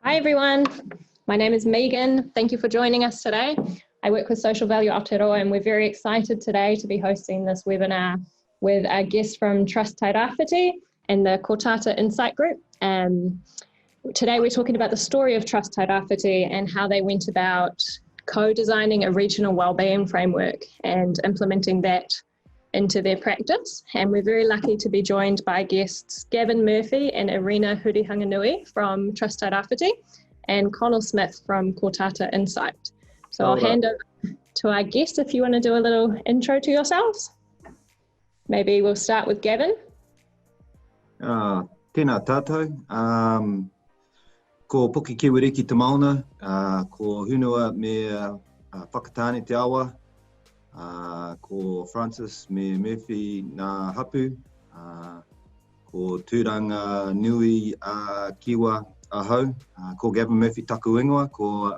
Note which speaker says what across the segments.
Speaker 1: Hi everyone, my name is Megan. Thank you for joining us today. I work with Social Value Aotearoa and we're very excited today to be hosting this webinar with a guest from Trust Tairāwhiti and the Kōtātā Insight Group. Today we're talking about the story of Trust Tairāwhiti and how they went about co-designing a regional wellbeing framework and implementing that into their practice. And we're very lucky to be joined by guests Gavin Murphy and Erina Hurihanganui from Trust Tairāwhiti and Conal Smith from Kōtātā Insight. So I'll hand over to our guests if you want to do a little intro to yourselves. Maybe we'll start with Gavin.
Speaker 2: Tēnā tātou, ko Puki Kiwiriki te mauna, ko Hunua me whakatāne te awa, ko Francis me Murphy ngā hapu, ko Tūranga Nui Kiwa ahau, ko Gavin Murphy taku ingoa, ko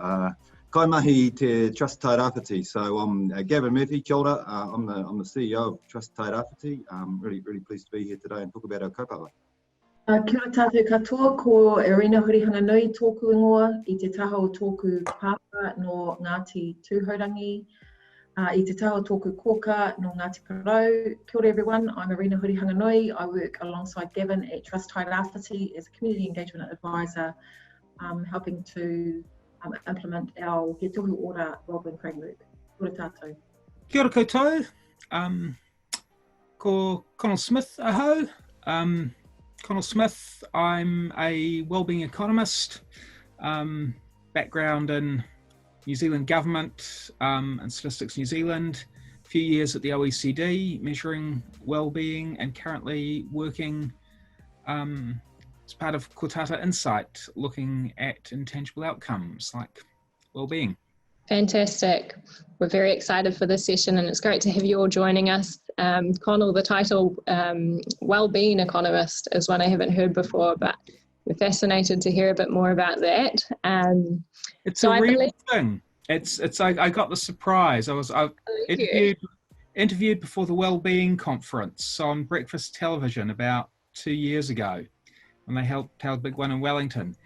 Speaker 2: kaimahi te Trust Tairāwhiti. So I'm Gavin Murphy, kia ora. I'm the CEO of Trust Tairāwhiti. I'm really pleased to be here today and talk about our kaupapa.
Speaker 3: Kia ora tātou katoa, ko Erina Hurihanganui tōku ingoa, I te taho tōku pāpā no Ngāti Tūhourangi, I te taho tōku kōka no Ngāti Parau. Kia ora everyone, I'm Erina Hurihanganui. I work alongside Gavin at Trust Tairāwhiti as a community engagement advisor, helping to implement our He Tohu Ora Wellbeing framework. Kia ora tātou.
Speaker 4: Kia ora koutou, ko Conal Smith ahau. Conal Smith, I'm a wellbeing economist, background in New Zealand government and Statistics New Zealand, a few years at the OECD measuring wellbeing, and currently working as part of Kōtātā Insight, looking at intangible outcomes like wellbeing.
Speaker 1: Fantastic. We're very excited for this session and it's great to have you all joining us. Conal, the title Wellbeing Economist is one I haven't heard before, but we're fascinated to hear a bit more about that.
Speaker 4: It's a real thing. I got the surprise. I interviewed before the Wellbeing conference on breakfast television about 2 years ago when they held a big one in Wellington.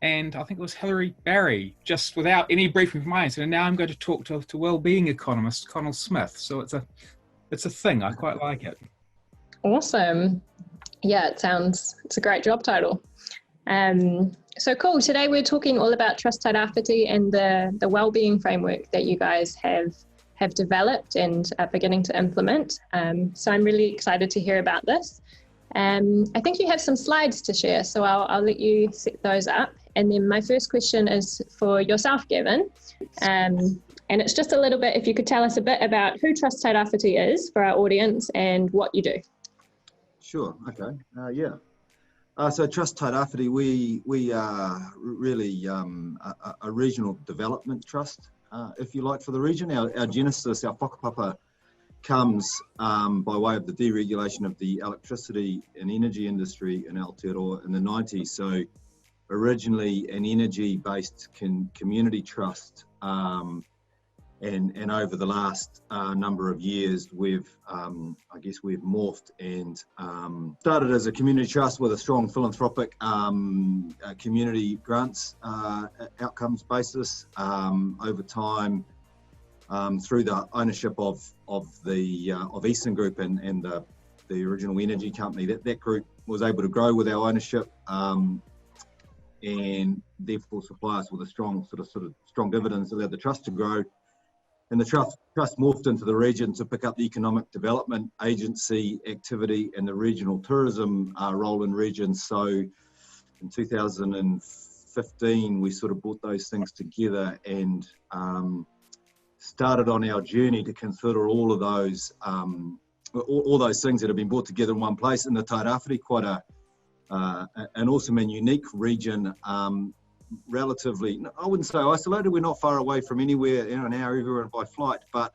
Speaker 4: And I think it was Hilary Barry, just without any briefing from my end. And now I'm going to talk to wellbeing economist Conal Smith. So it's a thing. I quite like it.
Speaker 1: Awesome. Yeah, it's a great job title. So cool. Today we're talking all about Trust Tairāwhiti and the wellbeing framework that you guys have developed and are beginning to implement. So I'm really excited to hear about this. I think you have some slides to share, so I'll let you set those up. And then my first question is for yourself, Gavin. And it's just a little bit, if you could tell us a bit about who Trust Tairāwhiti is for our audience and what you do.
Speaker 2: Sure, okay, yeah. So Trust Tairāwhiti, we are really a regional development trust, if you like, for the region. Our genesis, our whakapapa, comes by way of the deregulation of the electricity and energy industry in Aotearoa in the 90s. So originally an energy-based community trust, and over the last number of years we've morphed and started as a community trust with a strong philanthropic community grants outcomes basis. Over time, through the ownership of Eastern Group and the original energy company, that group was able to grow with our ownership and therefore supply us with a strong strong dividends, allowed the trust to grow. And the trust morphed into the region to pick up the economic development agency activity and the regional tourism role in regions. So in 2015, we sort of brought those things together and started on our journey to consider all of those things that have been brought together in one place in the Tairāwhiti, quite an awesome and unique region. Relatively, I wouldn't say isolated, we're not far away from anywhere, an hour everywhere by flight, but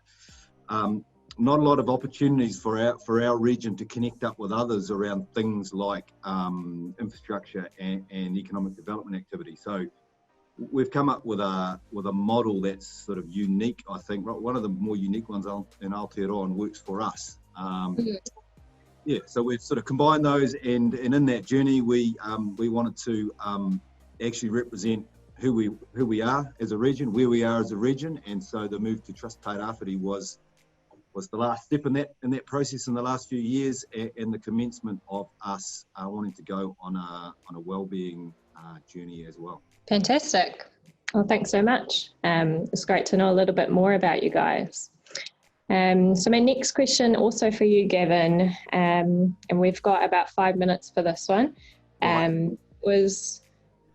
Speaker 2: not a lot of opportunities for our region to connect up with others around things like infrastructure and economic development activity. So we've come up with a model that's sort of unique, I think, one of the more unique ones in Aotearoa, and works for us. Yeah, so we've sort of combined those, and in that journey we wanted to actually represent who we are as a region, where we are as a region, and so the move to Trust Tairāwhiti was the last step in that process in the last few years, and the commencement of us wanting to go on a wellbeing journey as well.
Speaker 1: Fantastic. Well, thanks so much. It's great to know a little bit more about you guys. So my next question also for you, Gavin, and we've got about 5 minutes for this one, was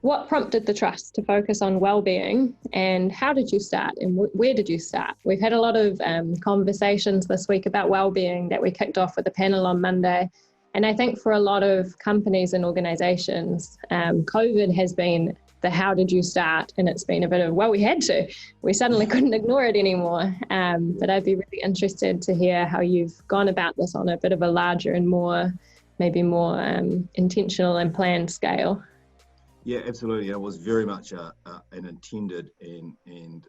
Speaker 1: what prompted the Trust to focus on wellbeing, and how did you start, and where did you start? We've had a lot of conversations this week about wellbeing that we kicked off with a panel on Monday, and I think for a lot of companies and organisations, COVID has been the how did you start, and it's been a bit of, well, we had to. We suddenly couldn't ignore it anymore. But I'd be really interested to hear how you've gone about this on a bit of a larger and maybe more intentional and planned scale.
Speaker 2: Yeah, absolutely. It was very much an intended and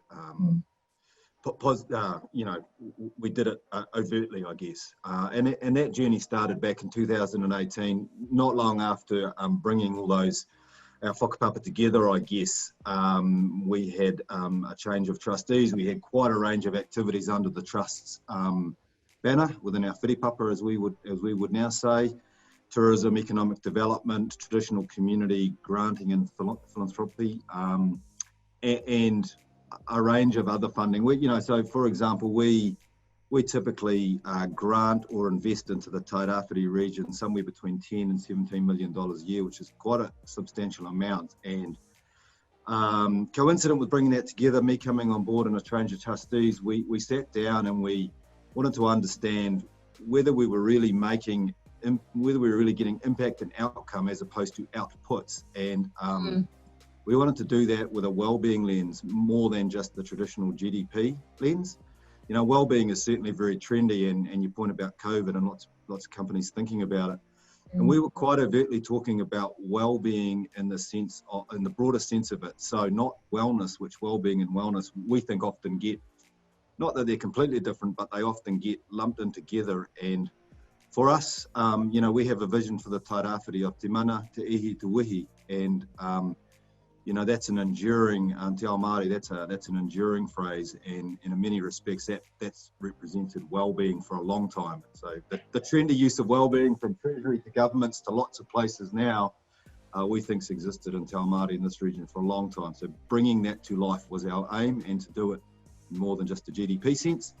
Speaker 2: we did it overtly, I guess. And that journey started back in 2018, not long after bringing all those our whakapapa together, I guess. We had a change of trustees. We had quite a range of activities under the Trust's banner within our whiripapa, as we would now say. Tourism, economic development, traditional community granting and philanthropy, and a range of other funding. So for example, we typically grant or invest into the Tairāwhiti region somewhere between $10 and $17 million a year, which is quite a substantial amount. And coincident with bringing that together, me coming on board and a change of trustees, we sat down and we wanted to understand whether we were really getting impact and outcome as opposed to outputs. And we wanted to do that with a wellbeing lens more than just the traditional GDP lens. You know, wellbeing is certainly very trendy, and you point about COVID and lots of companies thinking about it. And we were quite overtly talking about well-being in the broader sense of it. So not wellness, which well-being and wellness we think often get, not that they're completely different, but they often get lumped in together. And for us, we have a vision for the Tairāwhiti of te mana, te ihi, te wihi, and that's an enduring, te ao Māori, that's an enduring phrase, and in many respects that's represented well-being for a long time. So the trendy use of well-being from Treasury to governments to lots of places now, we think's existed in te ao Māori in this region for a long time. So bringing that to life was our aim, and to do it in more than just a GDP sense.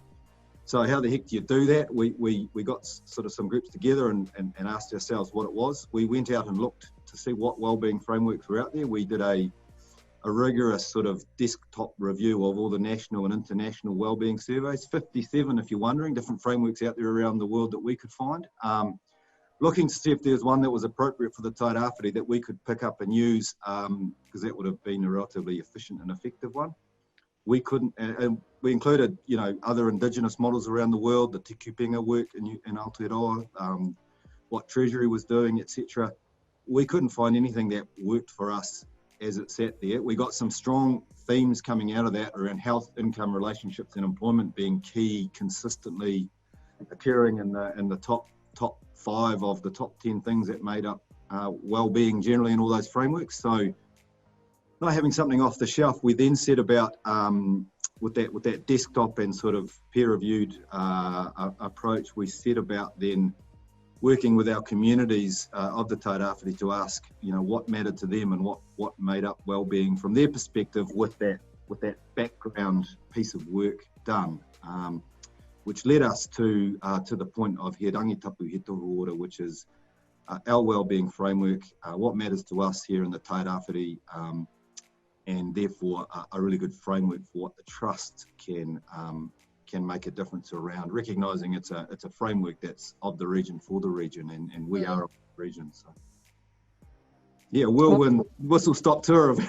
Speaker 2: So how the heck do you do that? We got sort of some groups together and asked ourselves what it was. We went out and looked to see what wellbeing frameworks were out there. We did a rigorous sort of desktop review of all the national and international wellbeing surveys, 57 if you're wondering, different frameworks out there around the world that we could find. Looking to see if there was one that was appropriate for the Tairāwhiti that we could pick up and use, because that would have been a relatively efficient and effective one. We couldn't, and we included, other Indigenous models around the world, the te kupenga work in Aotearoa, what Treasury was doing, etc. We couldn't find anything that worked for us as it sat there. We got some strong themes coming out of that around health, income, relationships, and employment being key, consistently occurring in the top 5 of the top 10 things that made up well-being generally in all those frameworks. So, not having something off the shelf, we then set about with that desktop and sort of peer-reviewed approach. We set about then working with our communities of the Tairāwhiti to ask, what mattered to them and what made up well-being from their perspective with that background piece of work done, which led us to the point of he Rangitapu he Tohu order, which is our well-being framework, what matters to us here in the Tairāwhiti, and therefore a really good framework for what the Trust can make a difference around, recognising it's a framework that's of the region for the region, and we are of the region. So yeah, whirlwind whistle stop tour of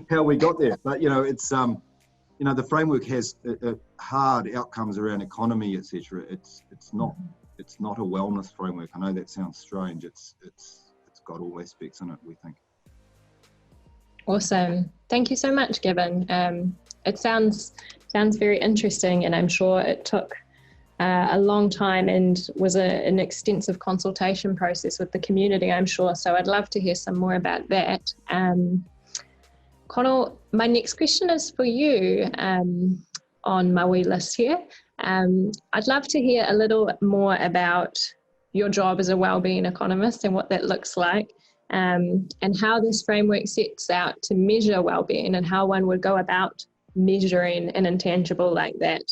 Speaker 2: how we got there. But it's the framework has hard outcomes around economy, etc. It's not a wellness framework. I know that sounds strange. It's got all aspects in it, we think.
Speaker 1: Awesome. Thank you so much, Gavin. It sounds very interesting, and I'm sure it took a long time and was an extensive consultation process with the community, I'm sure. So I'd love to hear some more about that. Conal, my next question is for you on my wee list here. I'd love to hear a little more about your job as a wellbeing economist and what that looks like, and how this framework sets out to measure wellbeing and how one would go about measuring an intangible like that,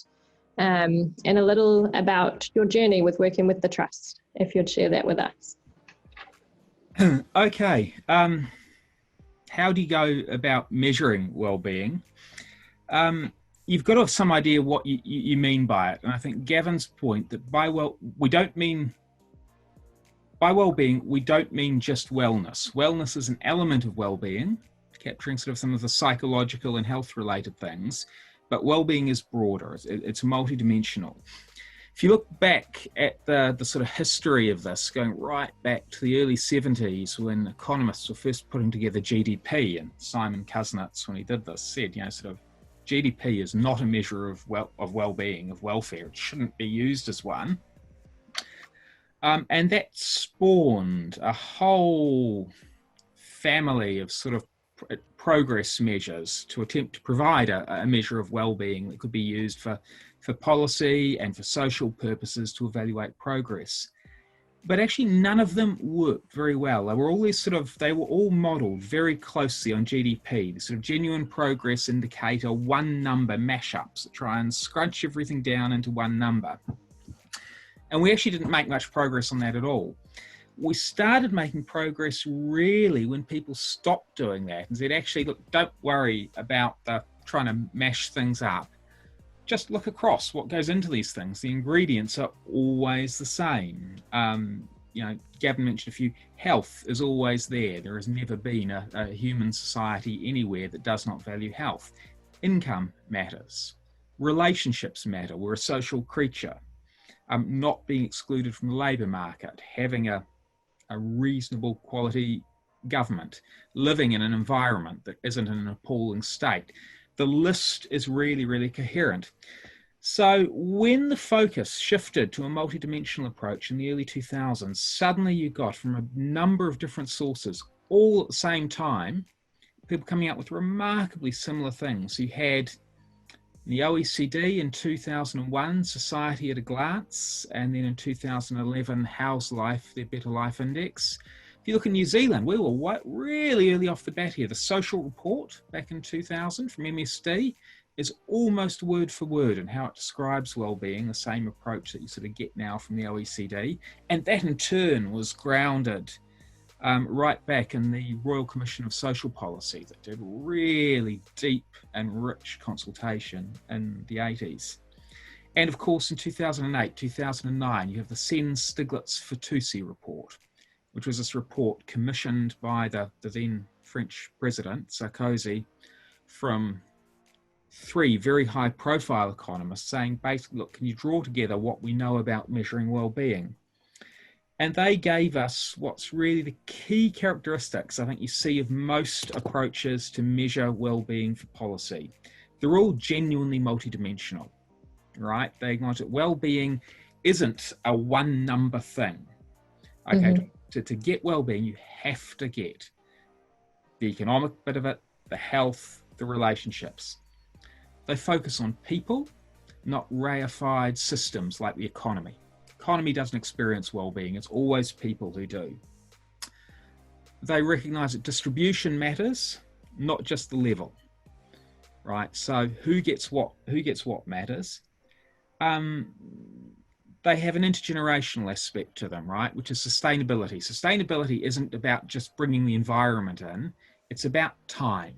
Speaker 1: and a little about your journey with working with the Trust, if you'd share that with us.
Speaker 4: Okay. How do you go about measuring well-being? You've got to have some idea what you mean by it. And I think Gavin's point that by well-being, we don't mean just wellness. Wellness is an element of well-being, capturing sort of some of the psychological and health-related things, but well-being is broader. It's multidimensional. If you look back at the sort of history of this, going right back to the early 70s when economists were first putting together GDP, and Simon Kuznets, when he did this, said, sort of GDP is not a measure of well-being, of welfare. It shouldn't be used as one. And that spawned a whole family of sort of progress measures to attempt to provide a measure of well-being that could be used for policy and for social purposes to evaluate progress. But actually none of them worked very well. They were all modelled very closely on GDP, the sort of genuine progress indicator, one number mashups that try and scrunch everything down into one number. And we actually didn't make much progress on that at all. We started making progress really when people stopped doing that and said, actually, look, don't worry about trying to mash things up. Just look across what goes into these things. The ingredients are always the same. Gavin mentioned a few. Health is always there. There has never been a human society anywhere that does not value health. Income matters. Relationships matter. We're a social creature. Not being excluded from the labour market, having a reasonable quality government, living in an environment that isn't in an appalling state. The list is really, really coherent. So when the focus shifted to a multidimensional approach in the early 2000s, suddenly you got from a number of different sources, all at the same time, people coming out with remarkably similar things. You had the OECD in 2001, Society at a Glance, and then in 2011, How's Life, their Better Life Index. If you look in New Zealand, we were really early off the bat here. The Social Report back in 2000 from MSD is almost word for word in how it describes well-being, the same approach that you sort of get now from the OECD. And that in turn was grounded right back in the Royal Commission of Social Policy that did really deep and rich consultation in the 80s. And of course, in 2008, 2009, you have the Sen-Stiglitz-Fitoussi report, which was this report commissioned by the then French president, Sarkozy, from 3 very high-profile economists saying, basically, look, can you draw together what we know about measuring well-being? And they gave us what's really the key characteristics I think you see of most approaches to measure well-being for policy. They're all genuinely multidimensional, right? They acknowledge that well-being isn't a one number thing. Okay, to get well-being, you have to get the economic bit of it, the health, the relationships. They focus on people, not reified systems like the economy. Economy doesn't experience well-being, it's always people who do. They recognize that distribution matters, not just the level, right? So who gets what matters. They have an intergenerational aspect to them, right? Which is sustainability. Sustainability isn't about just bringing the environment in, it's about time.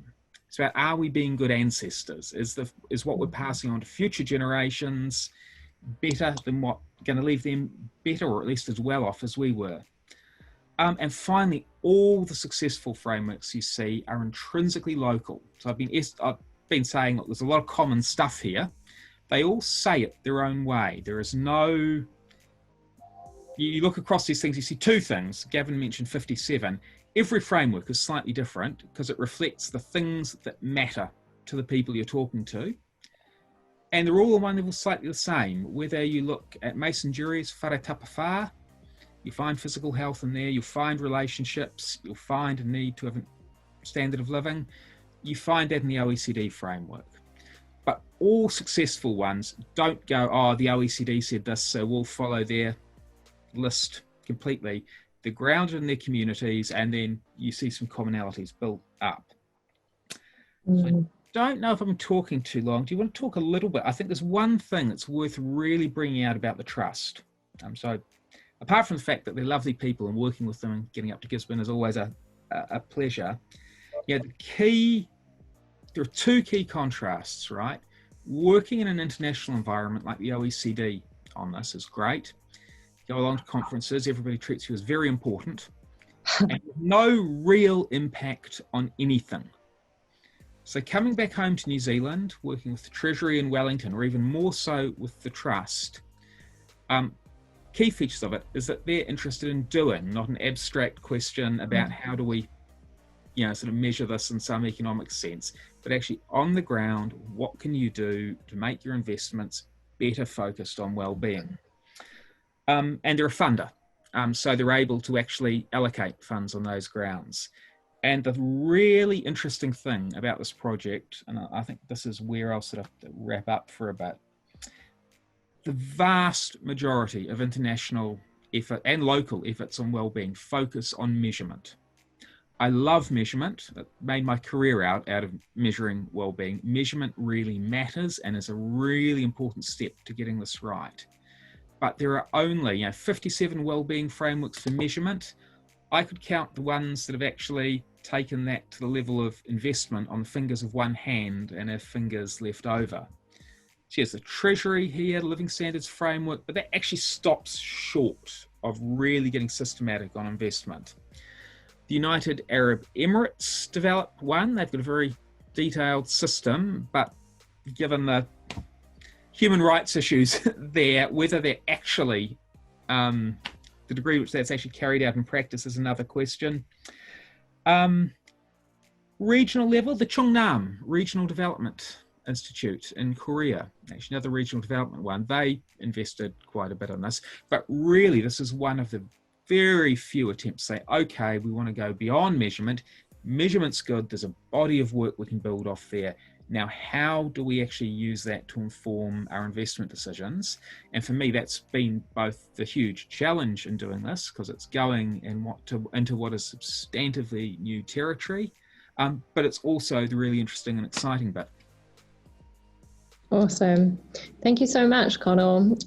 Speaker 4: It's about, are we being good ancestors? Is what we're passing on to future generations better than what going to leave them better, or at least as well off as we were? And finally, all the successful frameworks you see are intrinsically local. So I've been saying, look, there's a lot of common stuff here. They all say it their own way. There is no, you look across these things, you see 2 things. Gavin mentioned 57. Every framework is slightly different because it reflects the things that matter to the people you're talking to. And they're all on one level slightly the same. Whether you look at Mason Jury's Whare Tapawhā, you find physical health in there, you'll find relationships, you'll find a need to have a standard of living. you find that in the OECD framework. But all successful ones don't go, oh, the OECD said this, so we'll follow their list completely. They're grounded in their communities, and then you see some commonalities build up. So I don't know if I'm talking too long. Do you want to talk a little bit? I think there's one thing that's worth really bringing out about the trust. So apart from the fact that they're lovely people and working with them and getting up to Gisborne is always a pleasure. Yeah, there are two key contrasts, right? Working in an international environment like the OECD on this is great. Go along to conferences, everybody treats you as very important, and no real impact on anything. So coming back home to New Zealand, working with the Treasury in Wellington, or even more so with the Trust, key features of it is that they're interested in doing, not an abstract question about how do we, sort of measure this in some economic sense, but actually on the ground, what can you do to make your investments better focused on well-being? And they're a funder, so they're able to actually allocate funds on those grounds. And the really interesting thing about this project, and I think this is where I'll sort of wrap up for a bit, the vast majority of international effort and local efforts on well-being focus on measurement. I love measurement. It made my career out of measuring well-being. Measurement really matters and is a really important step to getting this right. But there are only 57 well-being frameworks for measurement. I could count the ones that have actually taken that to the level of investment on the fingers of one hand and have fingers left over. There's the Treasury here, Living Standards Framework, but that actually stops short of really getting systematic on investment. The United Arab Emirates developed one. They've got a very detailed system, but given the human rights issues there, whether they're actually, the degree which that's actually carried out in practice is another question. Regional level, the Chongnam Regional Development Institute in Korea, actually another regional development one, they invested quite a bit on this, but really this is one of the very few attempts to say, okay, we want to go beyond measurement. Measurement's good, there's a body of work we can build off there. Now, how do we actually use that to inform our investment decisions? And for me, that's been both the huge challenge in doing this, because it's going into what is substantively new territory, but it's also the really interesting and exciting bit.
Speaker 1: Awesome. Thank you so much, Conal.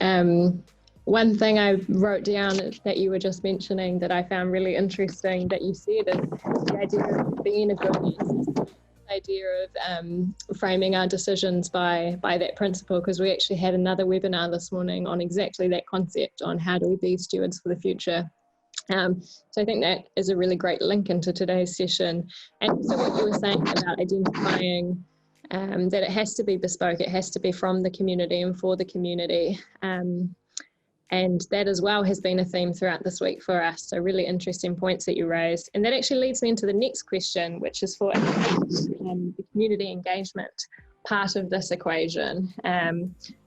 Speaker 1: One thing I wrote down that you were just mentioning that I found really interesting that you said is the idea of being a good guest, the idea of framing our decisions by that principle, because we actually had another webinar this morning on exactly that concept, on how do we be stewards for the future. So I think that is a really great link into today's session. And so what you were saying about identifying that it has to be bespoke, it has to be from the community and for the community. And that as well has been a theme throughout this week for us. So really interesting points that you raised. And that actually leads me into the next question, which is for the community engagement part of this equation.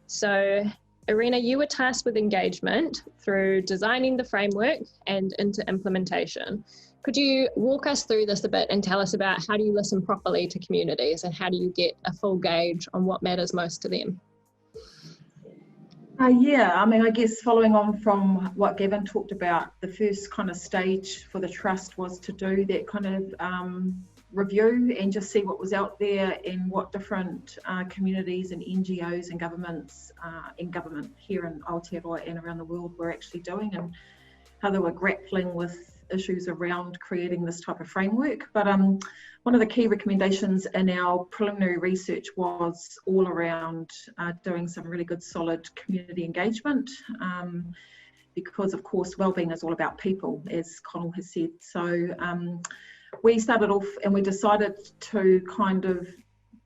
Speaker 1: So Erina, you were tasked with engagement through designing the framework and into implementation. Could you walk us through this a bit and tell us about how do you listen properly to communities and how do you get a full gauge on what matters most to them?
Speaker 3: Yeah, I mean, I guess following on from what Gavin talked about, the first kind of stage for the Trust was to do that kind of review and just see what was out there and what different communities and NGOs and governments and government here in Aotearoa and around the world were actually doing, and how they were grappling with issues around creating this type of framework. But one of the key recommendations in our preliminary research was all around doing some really good solid community engagement, because of course wellbeing is all about people, as Conal has said. So we started off and we decided to kind of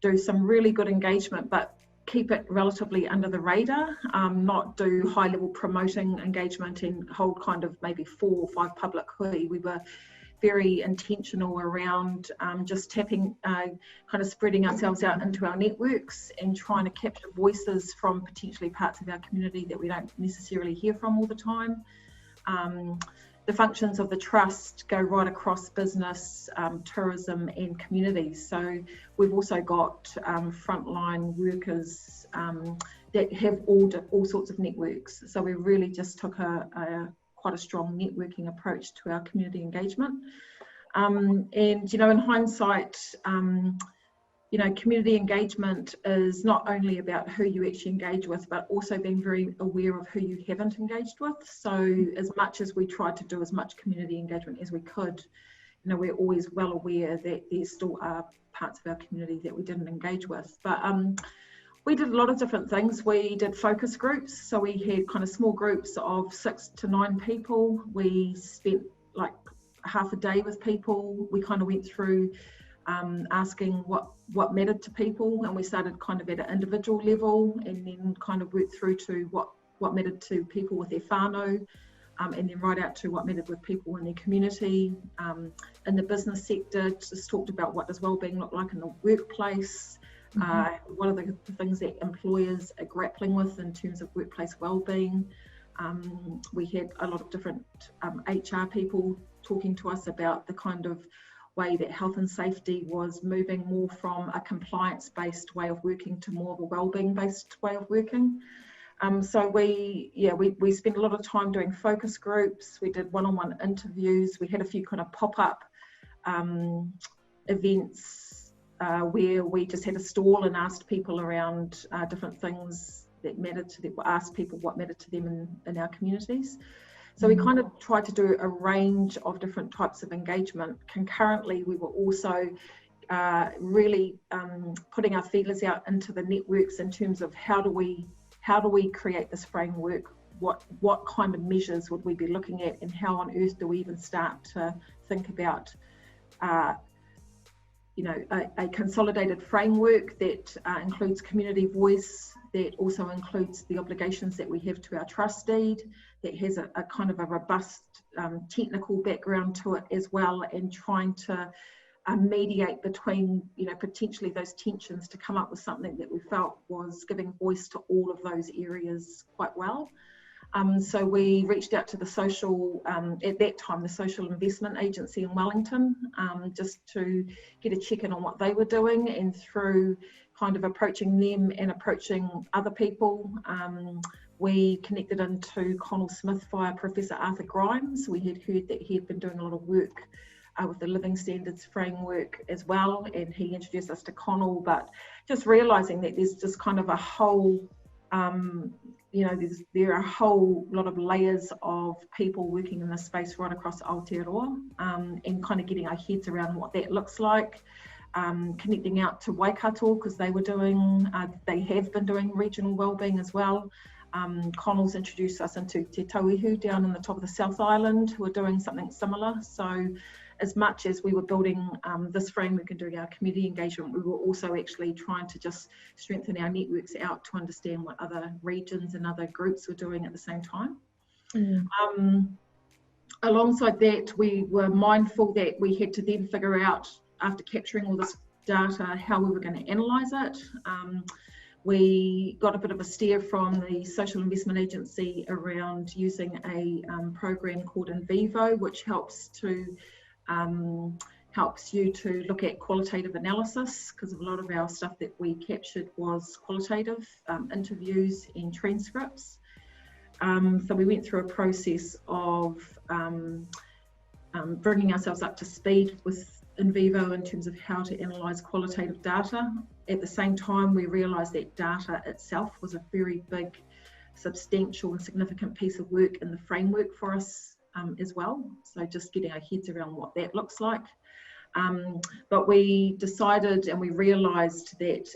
Speaker 3: do some really good engagement, but keep it relatively under the radar, not do high level promoting engagement and hold kind of maybe 4 or 5 public hui. We were very intentional around just tapping, kind of spreading ourselves out into our networks and trying to capture voices from potentially parts of our community that we don't necessarily hear from all the time. the functions of the trust go right across business, tourism and communities. So we've also got frontline workers that have all sorts of networks. So we really just took quite a strong networking approach to our community engagement. And, you know, in hindsight, you know, community engagement is not only about who you actually engage with, but also being very aware of who you haven't engaged with. So as much as we tried to do as much community engagement as we could, you know, we're always well aware that there still are parts of our community that we didn't engage with. But we did a lot of different things. We did focus groups. So we had kind of small groups of 6 to 9 people. We spent like half a day with people. We kind of went through asking what mattered to people, and we started kind of at an individual level and then kind of worked through to what mattered to people with their whānau, and then right out to what mattered with people in their community. In the business sector, just talked about what does wellbeing look like in the workplace, what are the things that employers are grappling with in terms of workplace wellbeing. We had a lot of different HR people talking to us about the kind of way that health and safety was moving more from a compliance-based way of working to more of a wellbeing-based way of working. So we spent a lot of time doing focus groups. We did one-on-one interviews. We had a few kind of pop-up events where we just had a stall and asked people around different things that mattered to them, asked people what mattered to them in our communities. So we kind of tried to do a range of different types of engagement. Concurrently, we were also really putting our feelers out into the networks in terms of how do we create this framework? What kind of measures would we be looking at, and how on earth do we even start to think about you know, a consolidated framework that includes community voice, that also includes the obligations that we have to our trust deed, that has a kind of a robust technical background to it as well, and trying to mediate between, you know, potentially those tensions to come up with something that we felt was giving voice to all of those areas quite well. So we reached out to the social, at that time, the Social Investment Agency in Wellington, just to get a check-in on what they were doing, and through kind of approaching them and approaching other people, we connected into Conal Smith via Professor Arthur Grimes. We had heard that he had been doing a lot of work with the Living Standards framework as well, and he introduced us to Conal, but just realising that there's just kind of a whole you know, there are a whole lot of layers of people working in this space right across Aotearoa, and kind of getting our heads around what that looks like. Connecting out to Waikato, because they have been doing regional wellbeing as well. Conal's introduced us into Te Tohu down in the top of the South Island, who are doing something similar. So as much as we were building this framework and doing our community engagement, we were also actually trying to just strengthen our networks out to understand what other regions and other groups were doing at the same time. Alongside that, we were mindful that we had to then figure out, after capturing all this data, how we were going to analyse it. We got a bit of a steer from the Social Investment Agency around using a program called In Vivo, which helps you to look at qualitative analysis, because a lot of our stuff that we captured was qualitative interviews and transcripts. So we went through a process of bringing ourselves up to speed with In Vivo in terms of how to analyse qualitative data. At the same time, we realised that data itself was a very big, substantial and significant piece of work in the framework for us as well. So just getting our heads around what that looks like. But we decided and we realised that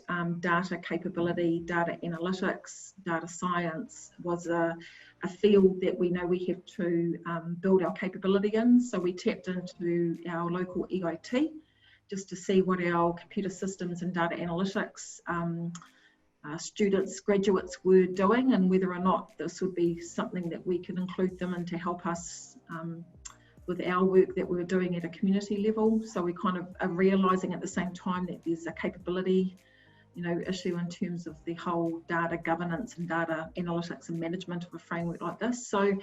Speaker 3: data capability, data analytics, data science was a field that we know we have to build our capability in. So we tapped into our local EIT just to see what our computer systems and data analytics students, graduates were doing, and whether or not this would be something that we could include them in to help us with our work that we were doing at a community level. So we kind of are realising at the same time that there's a capability, issue in terms of the whole data governance and data analytics and management of a framework like this. So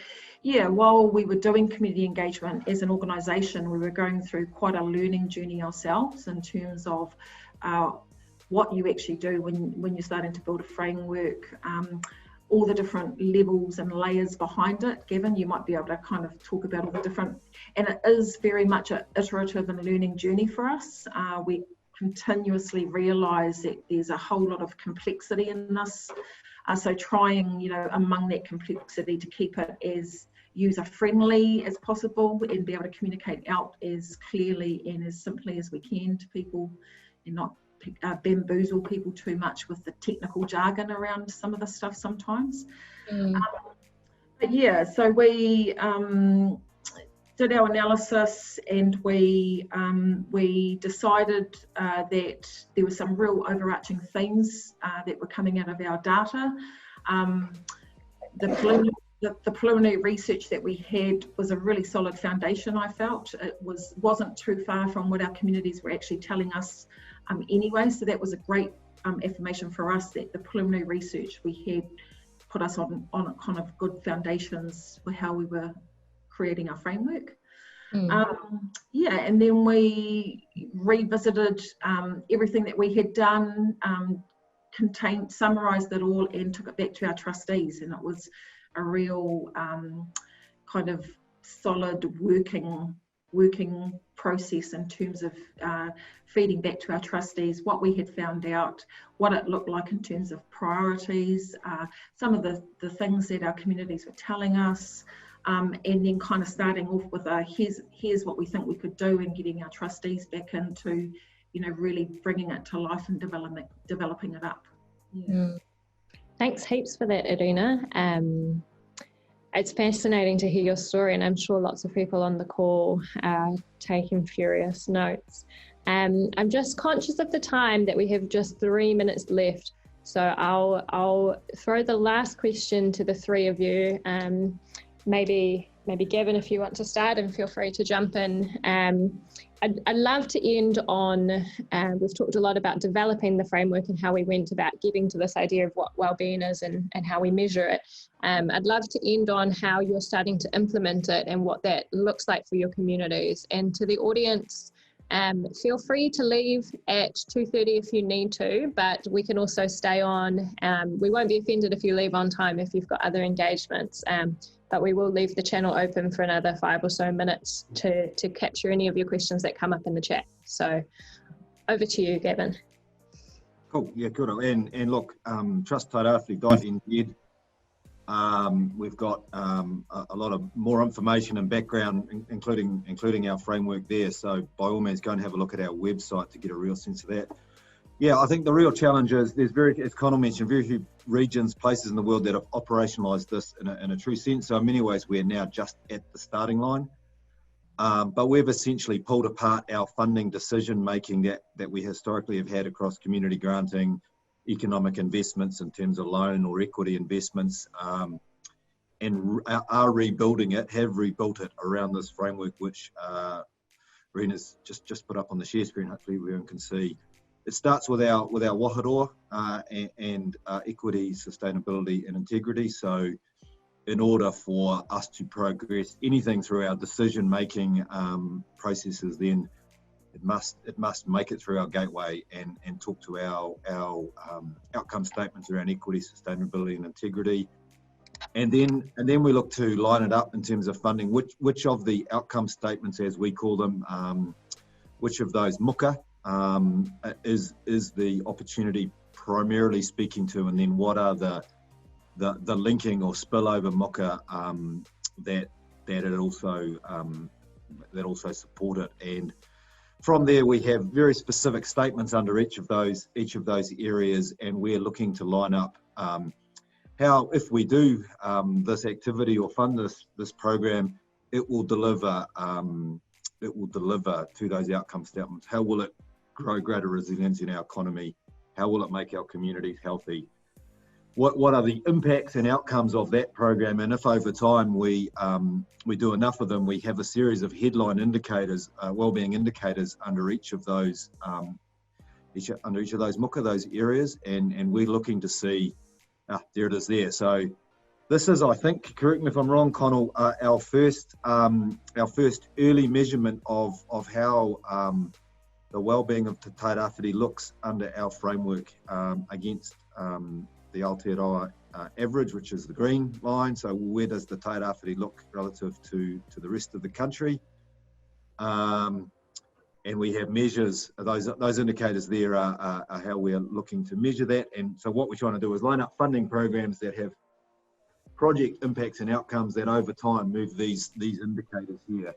Speaker 3: yeah, while we were doing community engagement as an organisation, we were going through quite a learning journey ourselves in terms of what you actually do when you're starting to build a framework, all the different levels and layers behind it. Gavin, you might be able to kind of talk about all the different, and it is very much an iterative and learning journey for us. We continuously realise that there's a whole lot of complexity in this. So trying, among that complexity to keep it as user-friendly as possible and be able to communicate out as clearly and as simply as we can to people and not bamboozle people too much with the technical jargon around some of the stuff sometimes. But yeah, so we did our analysis, and we decided that there were some real overarching themes that were coming out of our data. The preliminary research that we had was a really solid foundation, I felt. It wasn't too far from what our communities were actually telling us anyway, so that was a great affirmation for us that the preliminary research we had put us on kind of good foundations for how we were creating our framework. Yeah, and then we revisited everything that we had done, summarised it all and took it back to our trustees, and it was a real kind of solid working process in terms of feeding back to our trustees what we had found out, what it looked like in terms of priorities, some of the things that our communities were telling us, and then kind of starting off with here's what we think we could do, and getting our trustees back into really bringing it to life and developing it up.
Speaker 1: Thanks heaps for that, Erina. It's fascinating to hear your story, and I'm sure lots of people on the call are taking furious notes. I'm just conscious of the time that we have just 3 minutes left, so I'll throw the last question to the three of you. Maybe Gavin, if you want to start, and feel free to jump in. I'd love to end on, we've talked a lot about developing the framework and how we went about getting to this idea of what wellbeing is and how we measure it. I'd love to end on how you're starting to implement it and what that looks like for your communities. And to the audience, feel free to leave at 2:30 if you need to, but we can also stay on. We won't be offended if you leave on time if you've got other engagements. But we will leave the channel open for another 5 or so minutes to capture any of your questions that come up in the chat. So over to you, Gavin.
Speaker 2: Cool, yeah, good. And look, trust.tairāwhiti.nz. We've got a lot of more information and background, including our framework there. So by all means, go and have a look at our website to get a real sense of that. Yeah, I think the real challenge is as Conal mentioned, very few regions, places in the world that have operationalised this in a true sense. So in many ways, we're now just at the starting line. But we've essentially pulled apart our funding decision making that we historically have had across community granting, economic investments in terms of loan or equity investments, and are rebuilding it, have rebuilt it around this framework, which Erina's just put up on the share screen. Hopefully everyone can see. It starts with our waharoa and equity, sustainability and integrity. So in order for us to progress anything through our decision-making processes, then it must make it through our gateway and talk to our outcome statements around equity, sustainability and integrity. And then we look to line it up in terms of funding, which of the outcome statements, as we call them, which of those muka is the opportunity primarily speaking to, and then what are the linking or spillover muka that also support it. And from there we have very specific statements under each of those areas, and we're looking to line up how, if we do this activity or fund this program, it will deliver to those outcome statements. How will it grow greater resilience in our economy? How will it make our communities healthy? What are the impacts and outcomes of that program? And if over time we do enough of them, we have a series of headline indicators, wellbeing indicators under each of those under each of those muka, those areas, and we're looking to see, there it is there. So this is, I think, correct me if I'm wrong, Conal, our first early measurement of how the well-being of Te Tairāwhiti looks under our framework against the Aotearoa average, which is the green line. So where does the Tairāwhiti look relative to the rest of the country? And we have measures, those indicators there are how we're looking to measure that. And so what we're trying to do is line up funding programs that have project impacts and outcomes that over time move these indicators here.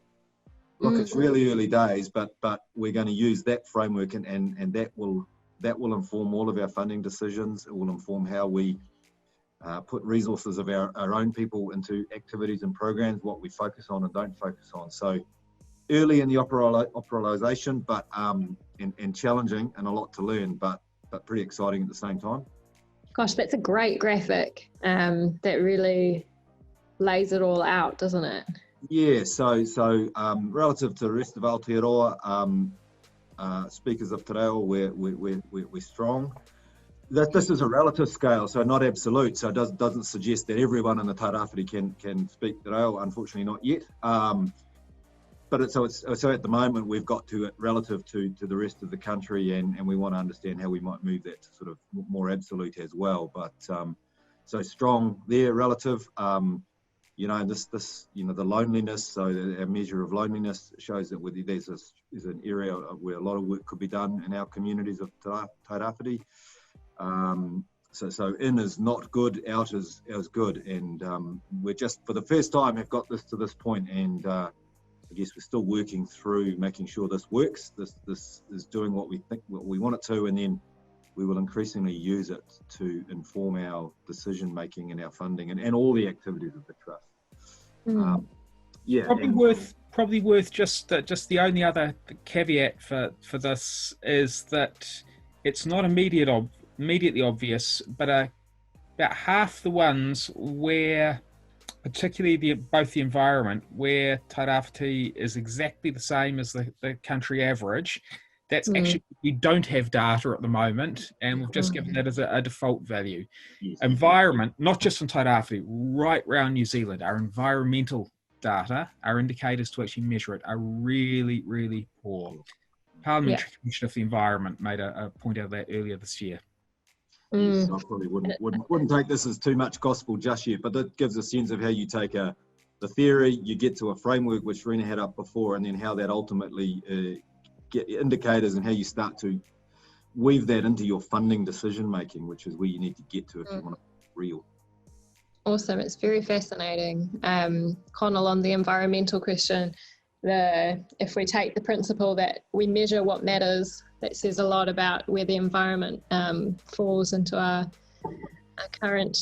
Speaker 2: Look, it's really early days, but we're going to use that framework and that will inform all of our funding decisions. It will inform how we put resources of our own people into activities and programs, what we focus on and don't focus on. So early in the operationalisation, but and challenging and a lot to learn, but pretty exciting at the same time.
Speaker 1: Gosh, that's a great graphic that really lays it all out, doesn't it?
Speaker 2: Yeah, so relative to the rest of Aotearoa, speakers of Te Reo, we're strong. This is a relative scale, so not absolute, so it doesn't suggest that everyone in the Tairāwhiti can speak Te Reo, unfortunately not yet. But so at the moment we've got to it relative to the rest of the country, and we want to understand how we might move that to sort of more absolute as well. But so strong there relative. You know, this the loneliness. So our measure of loneliness shows that there's an area where a lot of work could be done in our communities of Tairāwhiti. So in is not good, out is good, and we're just for the first time have got this to this point, and I guess we're still working through making sure this works. This is doing what we want it to, and then we will increasingly use it to inform our decision making and our funding and all the activities of the trust. Yeah,
Speaker 4: probably worth just the only other caveat for this is that it's not immediately obvious, but about half the ones where, particularly both the environment, where Tairāwhiti is exactly the same as the country average, that's actually, we don't have data at the moment, and we've just given that as a default value. Yes. Environment, not just on Tairāwhiti, right around New Zealand, our environmental data, our indicators to actually measure it, are really, really poor. Parliamentary Commission of the Environment made a point out of that earlier this year.
Speaker 2: Yes, I probably wouldn't take this as too much gospel just yet, but that gives a sense of how you take the theory, you get to a framework which Erina had up before, and then how that ultimately get indicators and how you start to weave that into your funding decision making, which is where you need to get to if you want to be real.
Speaker 1: Awesome, it's very fascinating. Conal, on the environmental question, if we take the principle that we measure what matters, that says a lot about where the environment falls into our current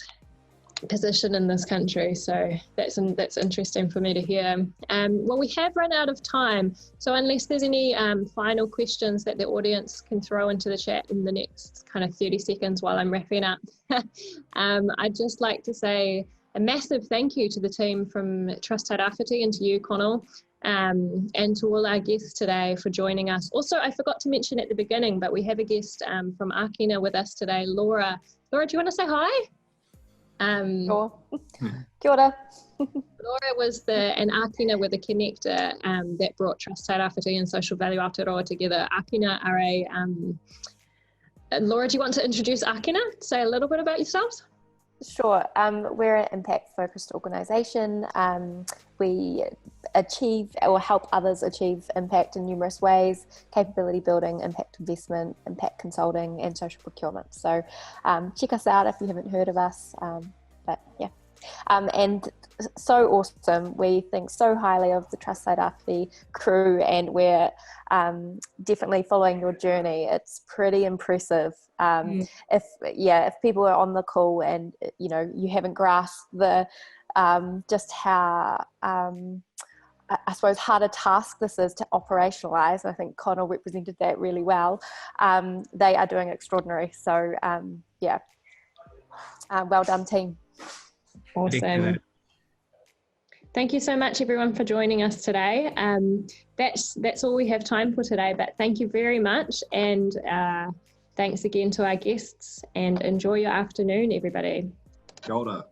Speaker 1: position in this country. So that's interesting for me to hear. Well, we have run out of time, so unless there's any final questions that the audience can throw into the chat in the next kind of 30 seconds while I'm wrapping up, I'd just like to say a massive thank you to the team from Trust Tairāwhiti and to you, Conal, and to all our guests today for joining us. Also, I forgot to mention at the beginning, but we have a guest from Erina with us today, Laura. Laura, do you want to say hi?
Speaker 5: Sure. Kia ora.
Speaker 1: Laura was an Erina with a connector that brought Trust Tairāwhiti and Social Value Aotearoa together. Erina are Laura, do you want to introduce Erina? Say a little bit about yourselves?
Speaker 5: Sure. We're an impact-focused organisation. We achieve or help others achieve impact in numerous ways: capability building, impact investment, impact consulting, and social procurement. So check us out if you haven't heard of us. But yeah, and so awesome. We think so highly of the Trust Tairāwhiti crew, and we're definitely following your journey. It's pretty impressive. If people are on the call and you haven't grasped the just how I suppose harder task this is to operationalize, I think Conal represented that really well. They are doing extraordinary. So well done, team.
Speaker 1: Awesome. Thank you so much, everyone, for joining us today. That's all we have time for today, but thank you very much. And thanks again to our guests, and enjoy your afternoon, everybody.
Speaker 2: Kia ora.